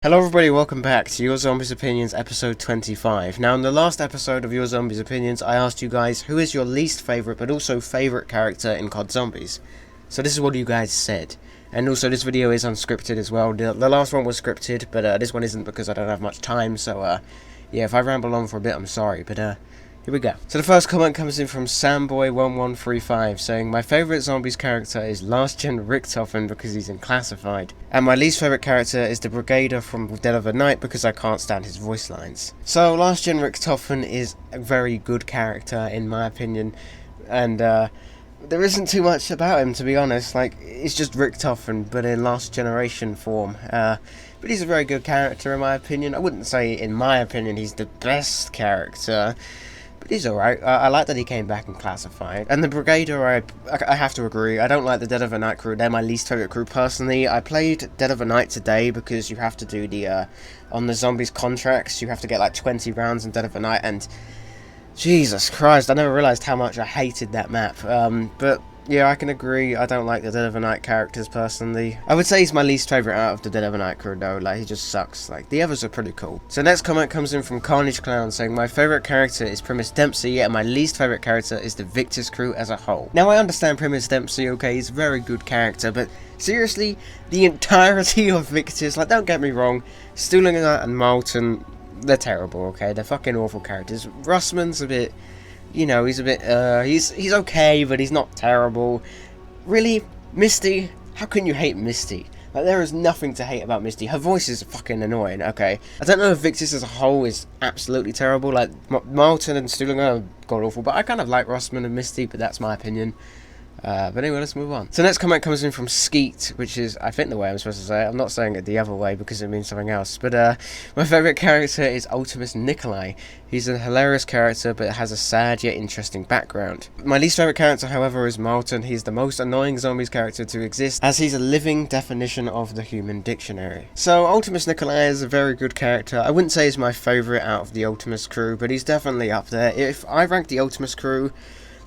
Hello everybody, welcome back to Your Zombies Opinions episode 25. Now in the last episode of Your Zombies Opinions, I asked you guys who is your least favourite but also favourite character in COD Zombies. So this is what you guys said. And also this video is unscripted as well. The last one was scripted, but this one isn't because I don't have much time, so yeah, if I ramble on for a bit, I'm sorry, but here we go. So the first comment comes in from Samboy1135 saying, my favourite Zombies character is Last Gen Richtofen because he's in Classified. And my least favourite character is the Brigader from Dead of the Night because I can't stand his voice lines. So Last Gen Richtofen is a very good character in my opinion. And there isn't too much about him, to be honest. Like, it's just Richtofen but in last generation form. But he's a very good character in my opinion. I wouldn't say in my opinion he's the best character. But he's alright. I like that he came back and Classified. And the Brigader, I have to agree. I don't like the Dead of the Night crew. They're my least favourite crew personally. I played Dead of the Night today because you have to do the, on the Zombies contracts, you have to get like 20 rounds in Dead of the Night. And Jesus Christ, I never realised how much I hated that map. But yeah, I can agree. I don't like the Dead of the Night characters personally. I would say he's my least favourite out of the Dead of the Night crew though. Like, he just sucks. Like, the others are pretty cool. So next comment comes in from Carnage Clown saying, my favourite character is Primus Dempsey and my least favourite character is the Victus crew as a whole. Now I understand Primus Dempsey, okay, he's a very good character, but seriously, the entirety of Victus, like, don't get me wrong, Stuhlinger and Molten, they're terrible, okay? They're fucking awful characters. Russman's a bit, you know, he's a bit, he's okay, but he's not terrible. Really? Misty? How can you hate Misty? Like, there is nothing to hate about Misty. Her voice is fucking annoying, okay? I don't know if Victus as a whole is absolutely terrible. Like, Martin and Stuhlinger are god-awful, but I kind of like Rossman and Misty, but that's my opinion. But anyway, let's move on. So next comment comes in from Skeet, which is, I think, the way I'm supposed to say it. I'm not saying it the other way because it means something else. But my favourite character is Ultimus Nikolai. He's a hilarious character, but has a sad yet interesting background. My least favourite character, however, is Molten. He's the most annoying Zombies character to exist, as he's a living definition of the human dictionary. So Ultimus Nikolai is a very good character. I wouldn't say he's my favourite out of the Ultimus crew, but he's definitely up there. If I rank the Ultimus crew,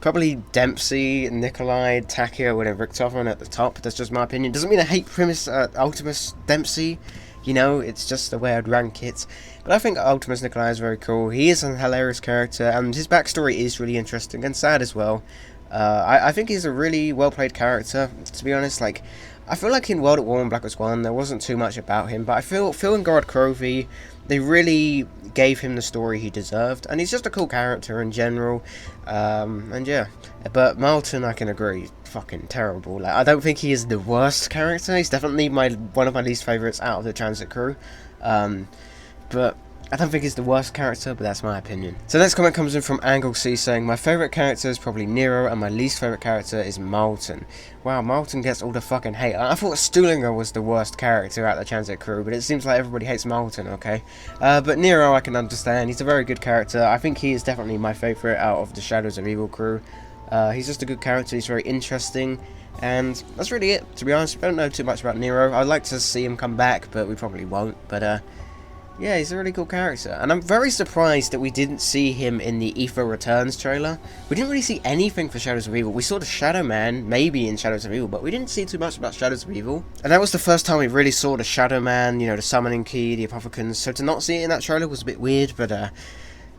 probably Dempsey, Nikolai, Takia, whatever, Richtofen at the top. That's just my opinion. Doesn't mean I hate Ultimus Dempsey. You know, it's just the way I'd rank it. But I think Ultimus Nikolai is very cool. He is a hilarious character, and his backstory is really interesting and sad as well. I think he's a really well-played character, to be honest. Like, I feel like in World at War and Black Ops 1, there wasn't too much about him, but I feel Phil and Gorod Crovey, they really gave him the story he deserved, and he's just a cool character in general, and yeah. But Martin, I can agree, fucking terrible. Like, I don't think he is the worst character. He's definitely one of my least favourites out of the Transit crew, but I don't think he's the worst character, but that's my opinion. So next comment comes in from Angle C saying, my favourite character is probably Nero, and my least favourite character is Molten. Wow, Molten gets all the fucking hate. I thought Stuhlinger was the worst character out of the Transit crew, but it seems like everybody hates Molten, okay? But Nero I can understand. He's a very good character. I think he is definitely my favourite out of the Shadows of Evil crew. He's just a good character. He's very interesting. And that's really it, to be honest. I don't know too much about Nero. I'd like to see him come back, but we probably won't. But, yeah, he's a really cool character, and I'm very surprised that we didn't see him in the Ether Returns trailer. We didn't really see anything for Shadows of Evil. We saw the Shadow Man, maybe in Shadows of Evil, but we didn't see too much about Shadows of Evil. And that was the first time we really saw the Shadow Man, you know, the Summoning Key, the Apothicons, so to not see it in that trailer was a bit weird, but I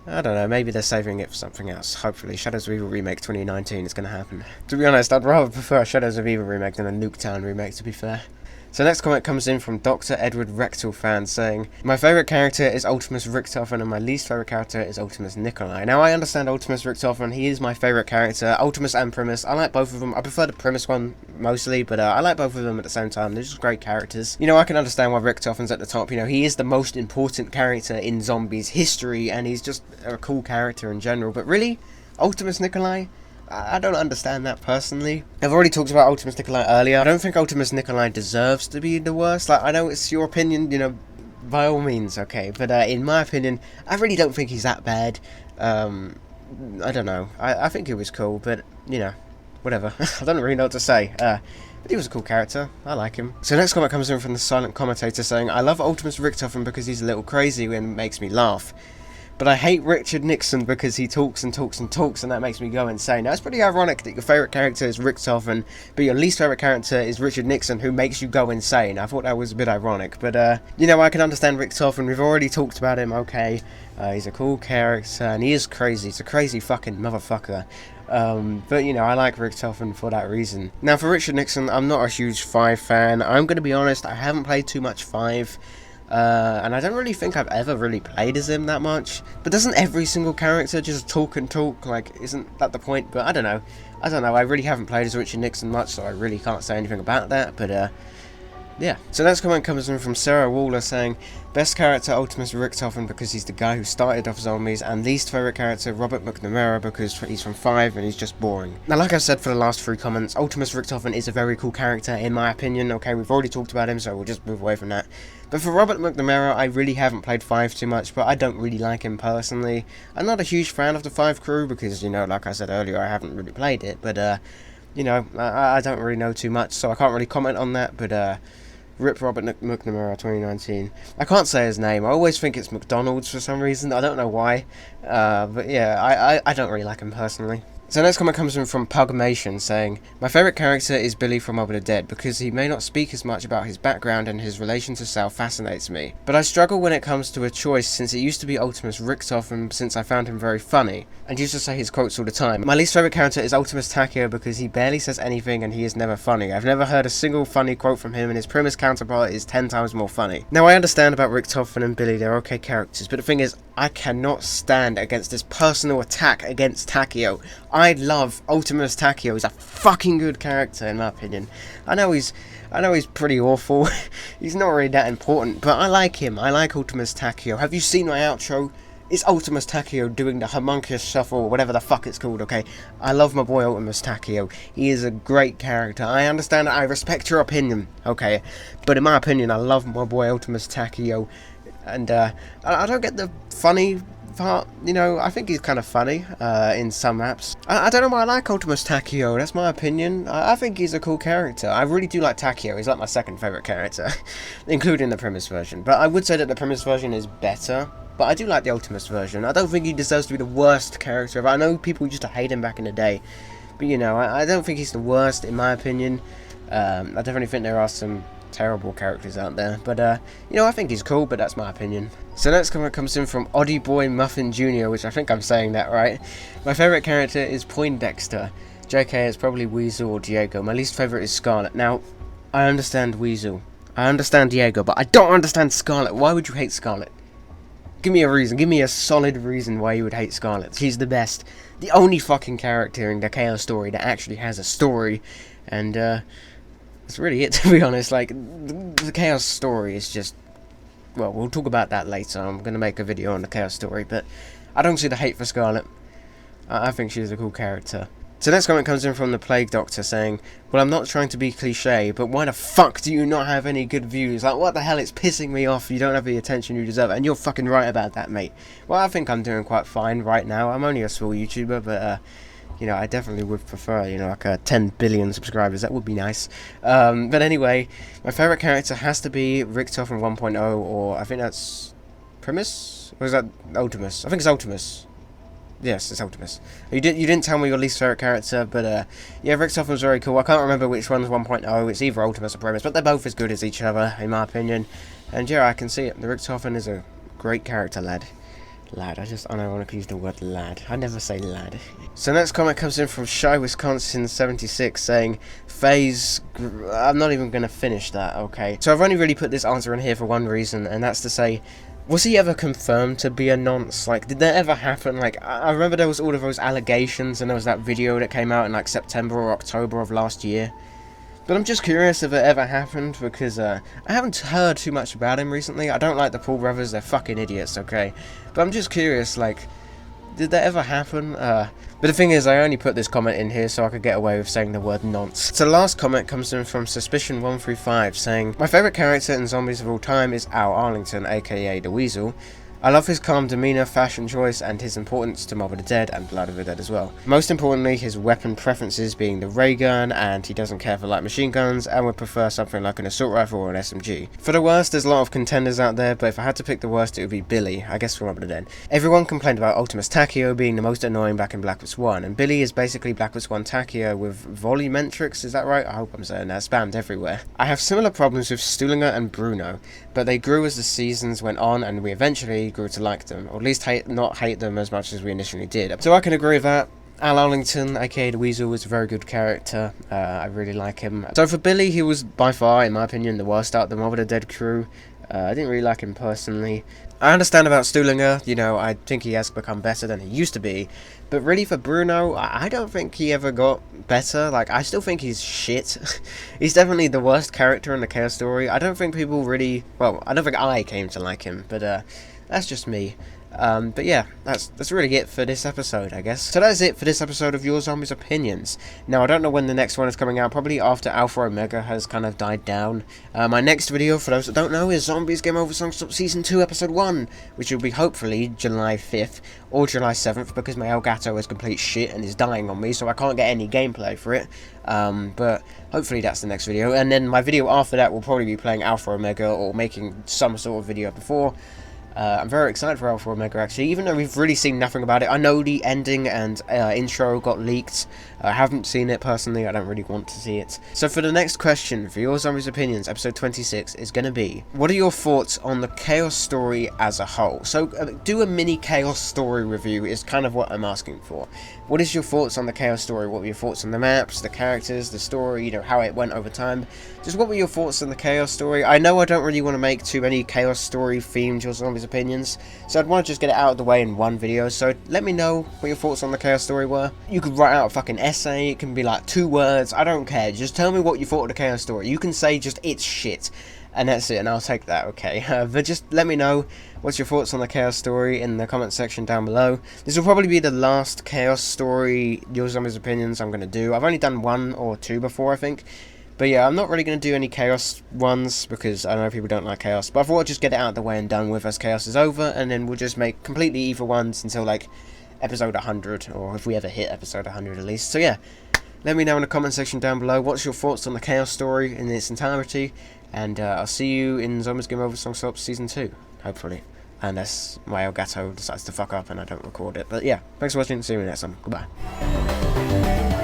don't know, maybe they're saving it for something else. Hopefully, Shadows of Evil Remake 2019 is going to happen. To be honest, I'd rather prefer a Shadows of Evil remake than a Nuketown remake, to be fair. So next comment comes in from Dr. Edward Rectal fan saying, my favourite character is Ultimus Richtofen and my least favourite character is Ultimus Nikolai. Now I understand Ultimus Richtofen, he is my favourite character, Ultimus and Primus, I like both of them. I prefer the Primus one mostly, but I like both of them at the same time. They're just great characters. You know, I can understand why Richtofen's at the top. You know, he is the most important character in Zombies history and he's just a cool character in general. But really, Ultimus Nikolai? I don't understand that personally. I've already talked about Ultimus Nikolai earlier. I don't think Ultimus Nikolai deserves to be the worst. Like, I know it's your opinion, you know, by all means, okay. But in my opinion, I really don't think he's that bad. I don't know. I think he was cool, but, you know, whatever. I don't really know what to say. But he was a cool character. I like him. So next comment comes in from the silent commentator saying, I love Ultimus Richtofen because he's a little crazy and makes me laugh. but I hate Richard Nixon because he talks and talks and talks, and that makes me go insane. Now, it's pretty ironic that your favourite character is Richtofen, but your least favourite character is Richard Nixon, who makes you go insane. I thought that was a bit ironic, but, you know, I can understand Richtofen. We've already talked about him, okay. He's a cool character, and he is crazy. He's a crazy fucking motherfucker. But, you know, I like Richtofen for that reason. Now, for Richard Nixon, I'm not a huge 5 fan. I'm going to be honest, I haven't played too much 5. And I don't really think I've ever really played as him that much. But doesn't every single character just talk and talk? Like, isn't that the point? But I don't know. I really haven't played as Richard Nixon much, so I really can't say anything about that. But, yeah. So next comment comes in from Sarah Waller saying, best character Ultimus Richtofen because he's the guy who started off zombies, and least favourite character Robert McNamara because he's from 5 and he's just boring. Now, like I've said for the last 3 comments, Ultimus Richtofen is a very cool character in my opinion. Okay, we've already talked about him, so we'll just move away from that. But for Robert McNamara, I really haven't played 5 too much, but I don't really like him personally. I'm not a huge fan of the 5 crew because, you know, like I said earlier, I haven't really played it, but, you know, I don't really know too much, so I can't really comment on that, but, Rip Robert McNamara 2019. I can't say his name. I always think it's McDonald's for some reason. I don't know why. But yeah, I don't really like him personally. So next comment comes in from Pugmation saying, my favourite character is Billy from Mob of the Dead because he may not speak as much about his background and his relation to Sal fascinates me. But I struggle when it comes to a choice since it used to be Ultimus Richtofen since I found him very funny and used to say his quotes all the time. My least favourite character is Ultimus Takeo because he barely says anything and he is never funny. I've never heard a single funny quote from him and his Primus counterpart is 10 times more funny. Now I understand about Richtofen and Billy, they're okay characters, but the thing is, I cannot stand against this personal attack against Takeo. I love Ultimus Takeo. He's a fucking good character in my opinion. I know he's pretty awful. He's not really that important, but I like him. I like Ultimus Takeo. Have you seen my outro? It's Ultimus Takeo doing the homunculus shuffle, or whatever the fuck it's called, okay? I love my boy Ultimus Takeo. He is a great character. I understand, I respect your opinion, okay? But in my opinion, I love my boy Ultimus Takeo. And, I don't get the funny part, you know, I think he's kind of funny, in some maps. I don't know why I like Ultimus Takeo, that's my opinion. I think he's a cool character. I really do like Takeo, he's like my second favourite character, including the Primus version. But I would say that the Primus version is better, but I do like the Ultimus version. I don't think he deserves to be the worst character ever. I know people used to hate him back in the day, but you know, I don't think he's the worst in my opinion. I definitely think there are some terrible characters out there, but you know, I think he's cool, but that's my opinion. So next comment comes in from Oddie Boy Muffin Jr., which I think I'm saying that right. My favourite character is Poindexter. JK, it's probably Weasel or Diego. My least favourite is Scarlet. Now, I understand Weasel, I understand Diego, but I don't understand Scarlet. Why would you hate Scarlet? Give me a reason, give me a solid reason why you would hate Scarlet. She's the best, the only fucking character in the Chaos story that actually has a story, and that's really it, to be honest. Like, the Chaos story is just, well, we'll talk about that later. I'm going to make a video on the Chaos story, but I don't see the hate for Scarlet. I think she's a cool character. So next comment comes in from the Plague Doctor saying, well, I'm not trying to be cliche, but why the fuck do you not have any good views? Like, what the hell, it's pissing me off, you don't have the attention you deserve, and you're fucking right about that, mate. Well, I think I'm doing quite fine right now. I'm only a small YouTuber, but, you know, I definitely would prefer, you know, like 10 billion subscribers. That would be nice. But anyway, my favourite character has to be Richtofen 1.0, or I think that's Primus? Or is that Ultimus? I think it's Ultimus. Yes, it's Ultimus. You didn't tell me your least favourite character, but yeah, Richtofen's very cool. I can't remember which one's 1.0. It's either Ultimus or Primus, but they're both as good as each other, in my opinion. And yeah, I can see it. The Richtofen is a great character, lad. Lad, I just unironically use the word lad. I never say lad. So next comment comes in from Shy Wisconsin 76 saying, Phase... I'm not even going to finish that, okay. So I've only really put this answer in here for one reason, and that's to say, was he ever confirmed to be a nonce? Like, did that ever happen? Like, I remember there was all of those allegations, and there was that video that came out in, like, September or October of last year. But I'm just curious if it ever happened, because, I haven't heard too much about him recently. I don't like the Paul brothers, they're fucking idiots, okay? But I'm just curious, like, did that ever happen? But the thing is, I only put this comment in here so I could get away with saying the word nonce. So the last comment comes in from Suspicion135 saying, my favourite character in Zombies of all time is Al Arlington, aka the Weasel. I love his calm demeanour, fashion choice, and his importance to Mob of the Dead and Blood of the Dead as well. Most importantly, his weapon preferences being the ray gun, and he doesn't care for light machine guns and would prefer something like an assault rifle or an SMG. For the worst, there's a lot of contenders out there, but if I had to pick the worst, it would be Billy, I guess, from Mob of the Dead. Everyone complained about Ultimus Takeo being the most annoying back in Black Ops 1, and Billy is basically Black Ops 1 Takeo with volumetrics, is that right? I hope I'm saying that, spammed everywhere. I have similar problems with Stuhlinger and Bruno, but they grew as the seasons went on, and we eventually grew to like them, or at least not hate them as much as we initially did. So I can agree with that. Al Arlington, aka the Weasel, was a very good character. I really like him. So for Billy, he was by far, in my opinion, the worst out of the Mob of the Dead crew. I didn't really like him personally. I understand about Stuhlinger, you know, I think he has become better than he used to be. But really for Bruno, I don't think he ever got better. Like, I still think he's shit. He's definitely the worst character in the Chaos story. I don't think people really, well, I don't think I came to like him, but that's just me. But yeah, that's really it for this episode, I guess. So that's it for this episode of Your Zombies Opinions. Now, I don't know when the next one is coming out, probably after Alpha Omega has kind of died down. My next video, for those that don't know, is Zombies Game Over Song Stop Season 2, Episode 1, which will be hopefully July 5th or July 7th, because my Elgato is complete shit and is dying on me, so I can't get any gameplay for it. But hopefully that's the next video, and then my video after that will probably be playing Alpha Omega or making some sort of video before. I'm very excited for Alpha Omega, actually, even though we've really seen nothing about it. I know the ending and intro got leaked. I haven't seen it personally, I don't really want to see it. So for the next question, for Your Zombies Opinions, episode 26, is going to be, what are your thoughts on the Chaos story as a whole? So do a mini Chaos story review is kind of what I'm asking for. What is your thoughts on the Chaos story? What were your thoughts on the maps, the characters, the story, you know, how it went over time? Just what were your thoughts on the Chaos story? I know I don't really want to make too many Chaos story themed Your Zombies Opinions, so I'd want to just get it out of the way in one video. So let me know what your thoughts on the Chaos story were. You could write out a fucking essay, it can be like 2 words, I don't care. Just tell me what you thought of the Chaos story. You can say just it's shit, and that's it, and I'll take that, okay? But just let me know what's your thoughts on the Chaos story in the comment section down below. This will probably be the last Chaos story Your Zombies Opinions I'm going to do. I've only done 1 or 2 before, I think. But yeah, I'm not really going to do any Chaos ones, because I know people don't like Chaos. But I thought I'd just get it out of the way and done with as Chaos is over, and then we'll just make completely evil ones until, like, episode 100, or if we ever hit episode 100 at least. So yeah, let me know in the comment section down below what's your thoughts on the Chaos story in its entirety, and I'll see you in Zombies Game Over Song Stop Season 2, hopefully. Unless my Elgato decides to fuck up and I don't record it. But yeah, thanks for watching, see you in the next one, goodbye.